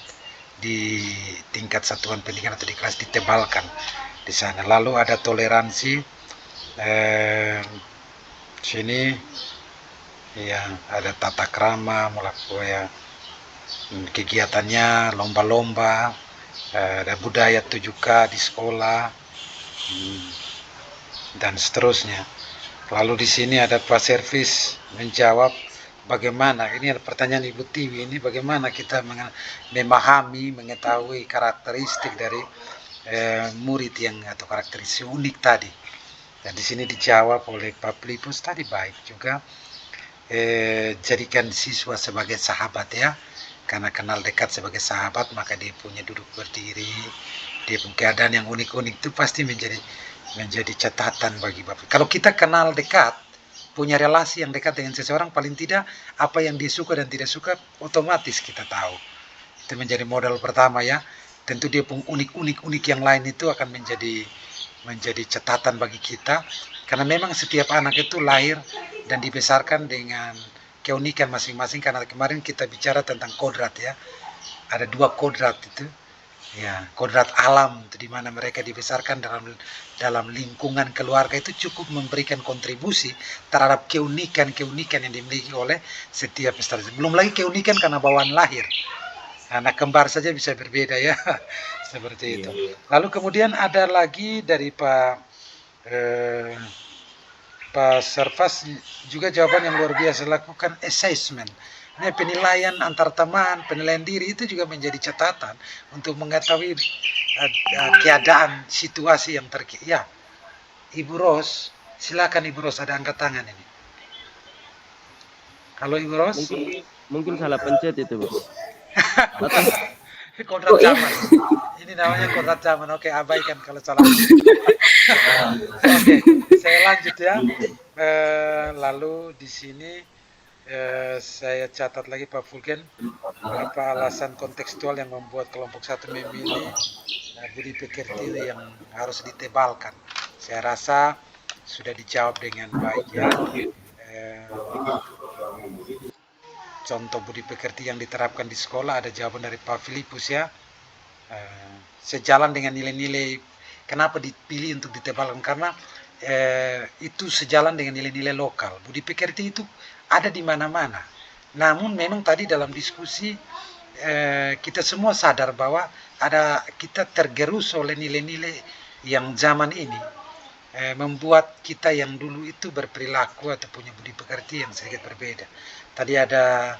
di tingkat satuan pendidikan atau di kelas, ditebalkan di sana. Lalu ada toleransi, sini ya ada tata krama, melakukan kegiatannya, lomba-lomba, ada budaya 7K di sekolah, dan seterusnya. Lalu di sini ada Pak Servis menjawab bagaimana, ini ada pertanyaan Ibu Tiwi, ini bagaimana kita memahami, mengetahui karakteristik dari murid yang atau karakteristik unik tadi. Dan di sini dijawab oleh Pak Plipus tadi baik juga, jadikan siswa sebagai sahabat ya, karena kenal dekat sebagai sahabat maka dia punya duduk berdiri, dia punya keadaan yang unik-unik, itu pasti menjadi catatan bagi Bapak. Kalau kita kenal dekat, punya relasi yang dekat dengan seseorang, paling tidak apa yang dia suka dan tidak suka otomatis kita tahu. Itu menjadi modal pertama ya. Tentu dia pun unik yang lain itu akan menjadi catatan bagi kita, karena memang setiap anak itu lahir dan dibesarkan dengan keunikan masing-masing. Karena kemarin kita bicara tentang kodrat ya, ada 2 kodrat itu ya, kodrat alam di mana mereka dibesarkan dalam lingkungan keluarga, itu cukup memberikan kontribusi terhadap keunikan yang dimiliki oleh setiap peserta. Belum lagi keunikan karena bawaan lahir, anak kembar saja bisa berbeda ya, seperti itu. Lalu kemudian ada lagi dari Pak Servas juga jawaban yang luar biasa, lakukan assessment. Ini penilaian antar teman, penilaian diri itu juga menjadi catatan untuk mengetahui keadaan situasi yang terkini. Ya, Ibu Ros, silakan Ibu Ros, ada angkat tangan ini. Halo Ibu Ros. Mungkin salah pencet itu Bu. Kodrat zaman. Ini namanya kodrat zaman. Oke, abaikan kalau salah. Oke, saya lanjut ya. Lalu di sini Saya catat lagi Pak Fulgen, apa alasan kontekstual yang membuat kelompok 1 memilih budi pekerti yang harus ditebalkan. Saya rasa sudah dijawab dengan baik ya. Contoh budi pekerti yang diterapkan di sekolah ada jawaban dari Pak Filipus ya. Sejalan dengan nilai-nilai, kenapa dipilih untuk ditebalkan, karena itu sejalan dengan nilai-nilai lokal. Budi pekerti itu ada di mana-mana. Namun memang tadi dalam diskusi kita semua sadar bahwa kita tergerus oleh nilai-nilai yang zaman ini membuat kita yang dulu itu berperilaku atau punya budi pekerti yang sedikit berbeda. Tadi ada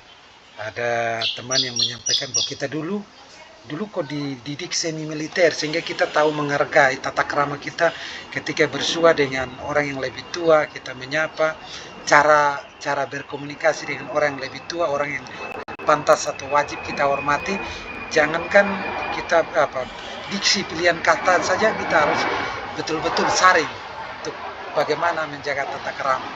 teman yang menyampaikan bahwa kita dulu kok dididik semi militer sehingga kita tahu menghargai tata krama kita ketika bersua dengan orang yang lebih tua, kita menyapa, cara berkomunikasi dengan orang yang lebih tua, orang yang pantas atau wajib kita hormati. Jangankan kita diksi pilihan kata saja, kita harus betul-betul saring untuk bagaimana menjaga tata krama.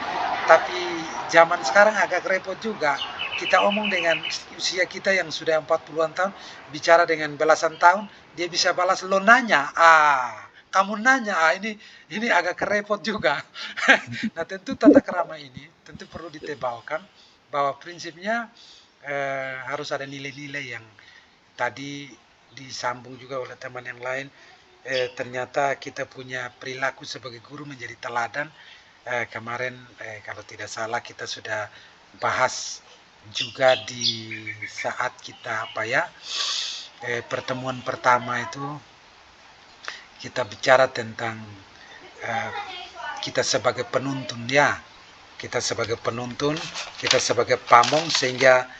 Tapi zaman sekarang agak repot juga. Kita omong dengan usia kita yang sudah 40-an tahun, bicara dengan belasan tahun, dia bisa balas, lo nanya, kamu nanya, ini agak repot juga. Nah tentu tata krama ini tentu perlu ditebalkan, bahwa prinsipnya harus ada nilai-nilai yang tadi disambung juga oleh teman yang lain. Ternyata kita punya perilaku sebagai guru menjadi teladan. Kemarin kalau tidak salah kita sudah bahas juga di saat kita pertemuan pertama itu kita bicara tentang kita sebagai penuntun ya, kita sebagai penuntun, kita sebagai pamong, sehingga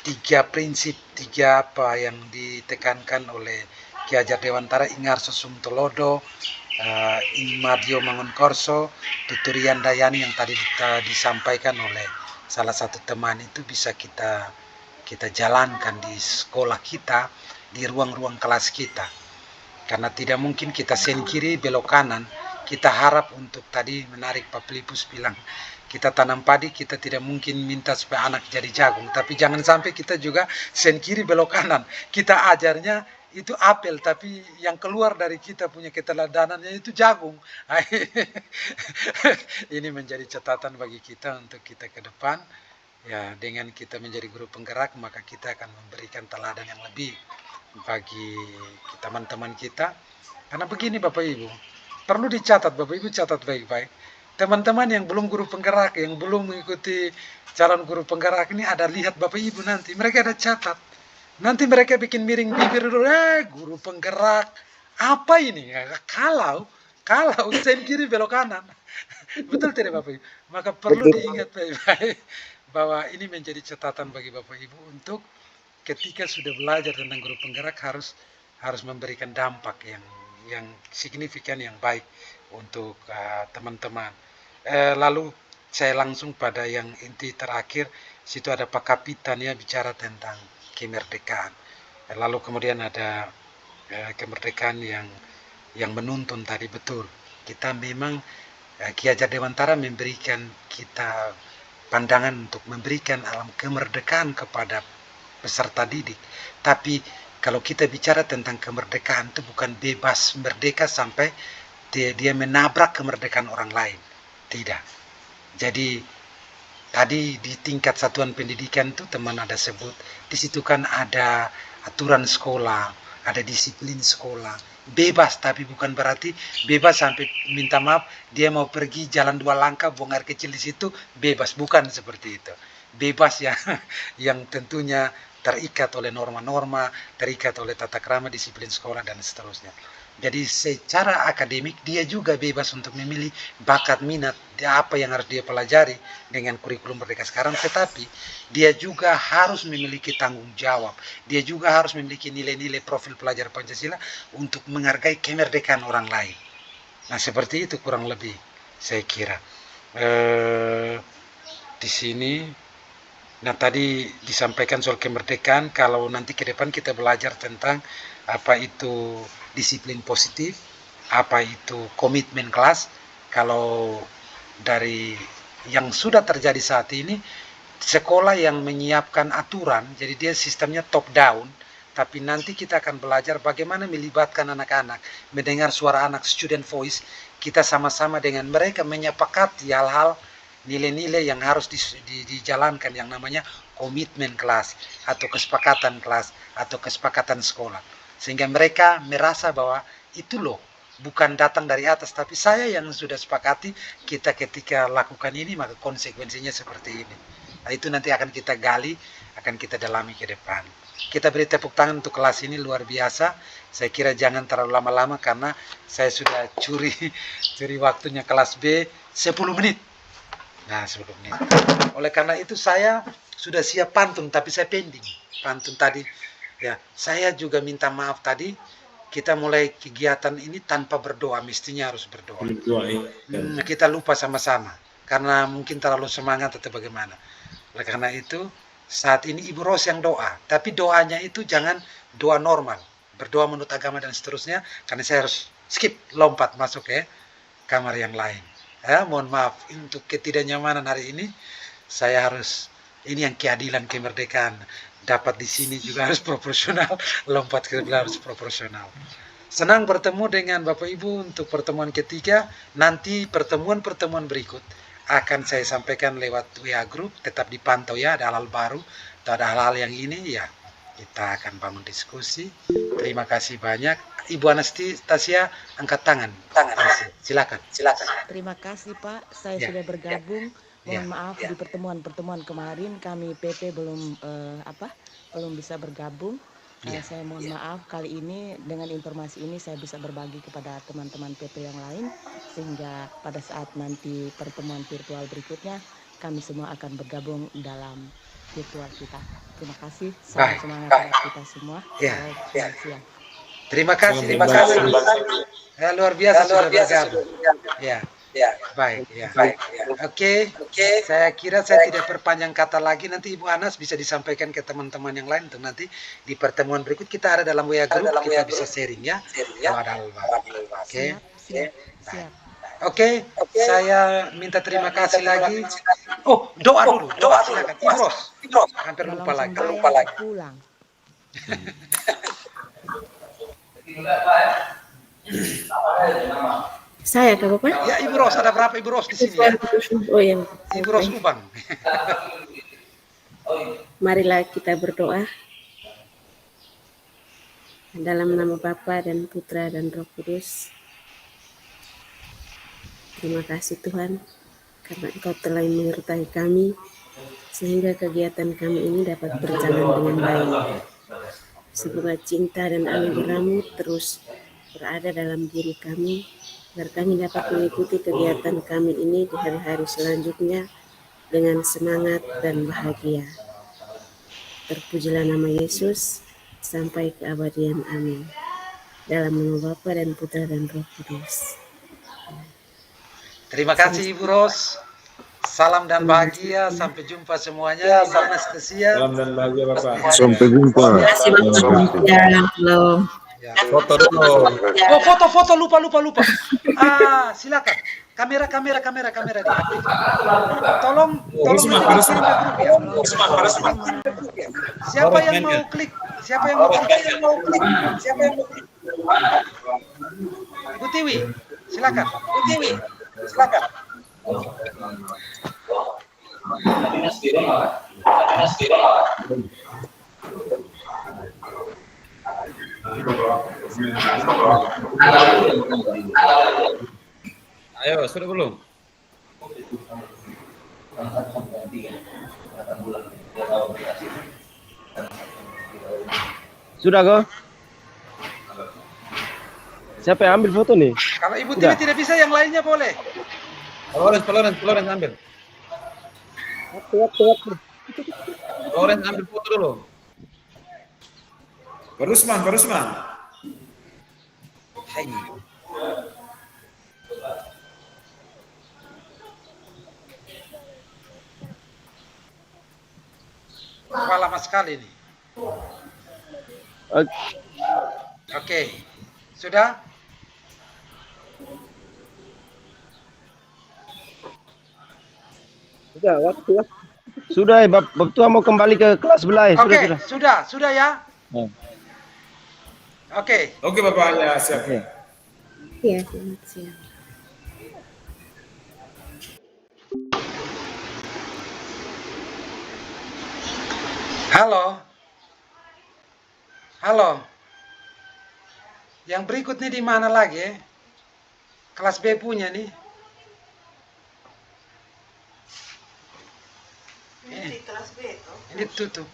3 prinsip, 3 apa yang ditekankan oleh Ki Hajar Dewantara, Ingarso Sumtolodo, Madio Mangunkorso, Tuturian Dayani yang tadi disampaikan oleh salah satu teman itu bisa kita jalankan di sekolah kita, di ruang-ruang kelas kita. Karena tidak mungkin kita sen kiri belok kanan. Kita harap untuk tadi menarik Pak Filipus bilang, kita tanam padi, kita tidak mungkin minta supaya anak jadi jagung. Tapi jangan sampai kita juga sen kiri belok kanan. Kita ajarnya itu apel, tapi yang keluar dari kita punya keteladanannya itu jagung. Ini menjadi catatan bagi kita untuk kita ke depan. Ya, dengan kita menjadi guru penggerak, maka kita akan memberikan teladan yang lebih bagi teman-teman kita. Karena begini Bapak Ibu, perlu dicatat Bapak Ibu, catat baik-baik. Teman-teman yang belum guru penggerak, yang belum mengikuti calon guru penggerak ini, ada lihat Bapak Ibu nanti, mereka ada catat. Nanti mereka bikin miring bibir dulu, guru penggerak, apa ini? Kalau sen kiri belok kanan. Betul tidak Bapak Ibu? Maka perlu diingat baik-baik bahwa ini menjadi catatan bagi Bapak Ibu untuk ketika sudah belajar tentang guru penggerak harus memberikan dampak yang signifikan, yang baik untuk teman-teman. Lalu saya langsung pada yang inti terakhir, situ ada Pak Kapitan ya, bicara tentang kemerdekaan. Lalu kemudian ada kemerdekaan yang menuntun tadi, betul. Kita memang Ki Hajar Dewantara memberikan kita pandangan untuk memberikan alam kemerdekaan kepada peserta didik. Tapi kalau kita bicara tentang kemerdekaan itu bukan bebas merdeka sampai dia menabrak kemerdekaan orang lain. Tidak. Jadi tadi di tingkat satuan pendidikan itu teman ada sebut, di situ kan ada aturan sekolah, ada disiplin sekolah. Bebas, tapi bukan berarti bebas sampai minta maaf dia mau pergi jalan 2 langkah buang air kecil di situ bebas, bukan seperti itu. Bebas yang tentunya terikat oleh norma-norma, terikat oleh tata krama, disiplin sekolah dan seterusnya. Jadi secara akademik dia juga bebas untuk memilih bakat minat apa yang harus dia pelajari dengan kurikulum Merdeka Sekarang, tetapi dia juga harus memiliki tanggung jawab. Dia juga harus memiliki nilai-nilai profil pelajar Pancasila untuk menghargai kemerdekaan orang lain. Nah seperti itu kurang lebih saya kira. Di sini, nah tadi disampaikan soal kemerdekaan, kalau nanti ke depan kita belajar tentang apa itu disiplin positif, apa itu komitmen kelas. Kalau dari yang sudah terjadi saat ini, sekolah yang menyiapkan aturan, jadi dia sistemnya top down, tapi nanti kita akan belajar bagaimana melibatkan anak-anak, mendengar suara anak, student voice, kita sama-sama dengan mereka menyepakati hal-hal nilai-nilai yang harus dijalankan, yang namanya komitmen kelas atau kesepakatan kelas atau kesepakatan sekolah, sehingga mereka merasa bahwa itu loh bukan datang dari atas, tapi saya yang sudah sepakati, kita ketika lakukan ini maka konsekuensinya seperti ini. Nah, itu nanti akan kita gali, akan kita dalami ke depan. Kita beri tepuk tangan untuk kelas ini, luar biasa. Saya kira jangan terlalu lama-lama karena saya sudah curi waktunya kelas B 10 menit. Nah, 10 menit. Oleh karena itu saya sudah siap pantun, tapi saya pending pantun tadi. Ya, saya juga minta maaf tadi. Kita mulai kegiatan ini tanpa berdoa, mestinya harus berdoa. Kita lupa sama-sama karena mungkin terlalu semangat atau bagaimana. Oleh karena itu saat ini Ibu Ros yang doa, tapi doanya itu jangan doa normal, berdoa menurut agama dan seterusnya, karena saya harus skip, lompat masuk ke kamar yang lain. Ya, mohon maaf untuk ketidaknyamanan hari ini. Saya harus, ini yang keadilan kemerdekaan, dapat di sini juga harus proporsional, lompat ke belakang harus proporsional. Senang bertemu dengan Bapak Ibu untuk pertemuan ketiga. Nanti pertemuan-pertemuan berikut akan saya sampaikan lewat WA Group, tetap dipantau ya, ada hal-hal baru atau ada hal-hal yang ini ya, kita akan bangun diskusi. Terima kasih banyak. Ibu Anastasia angkat tangan. Silakan. Terima kasih Pak, saya Ya. sudah bergabung. Mohon Ya. maaf di pertemuan-pertemuan kemarin kami PP belum belum bisa bergabung. Ya. Saya mohon maaf, kali ini dengan informasi ini saya bisa berbagi kepada teman-teman PP yang lain, sehingga pada saat nanti pertemuan virtual berikutnya kami semua akan bergabung dalam virtual kita. Terima kasih, Baik. semangat buat kita semua. Ya. Selamat siang. Terima kasih. Ya, luar biasa sudah bergabung. Ya. Baik. Oke. Saya kira saya tidak perpanjang kata lagi. Nanti Ibu Anas bisa disampaikan ke teman-teman yang lain untuk nanti di pertemuan berikut kita ada dalam WA Group, kita bisa sharing ya. Kalau ada hal baru. Oke. Siap. Oke, saya minta terima kasih lagi. Oh, doa dulu. Doa silakan. Ibu Ros. Hampir lupa lagi. Pulang. Saya Kak Bapak? Ya, Ibu Ros, ada berapa Ibu Ros di sini ya? Oh ya. Ibu Ros Ubang. Marilah kita berdoa. Dalam nama Bapa dan Putra dan Roh Kudus. Terima kasih Tuhan, karena Engkau telah menyertai kami, sehingga kegiatan kami ini dapat berjalan dengan baik. Semoga cinta dan anugerah-Mu terus berada dalam diri kami, agar kami dapat mengikuti kegiatan kami ini di hari-hari selanjutnya dengan semangat dan bahagia. Terpujilah nama Yesus sampai keabadian. Amin. Dalam nama Bapa dan Putra dan Roh Kudus. Terima kasih Ibu Ros. Salam dan bahagia. Sampai jumpa semuanya. Ibu Anastasia. Salam dan bahagia Bapak. Sampai jumpa. Terima kasih Bapak. Shalom. Foto dulu. Oh, foto lupa. Silakan. Kamera. Tolong Siapa yang mau klik? Ibu Tiwi, silakan. Ayo, sudah belum? Sudah kok? Siapa yang ambil foto nih? Kalau Ibu Tiwi tidak bisa, yang lainnya boleh. Florence ambil. Florence ambil foto dulu. Pak Rusman. Hai. Wah, lama sekali nih. Oke. Sudah? Sudah, waktu. Sudah, Bapak Tua mau kembali ke kelas sebelah. Oke, sudah ya. Oh. Oke. Oke Bapak, ya siap. Oke. Iya, selamat siang. Halo. Halo. Yang berikutnya di mana lagi? Kelas B punya nih. Ini kelas B toh. Ini tutup.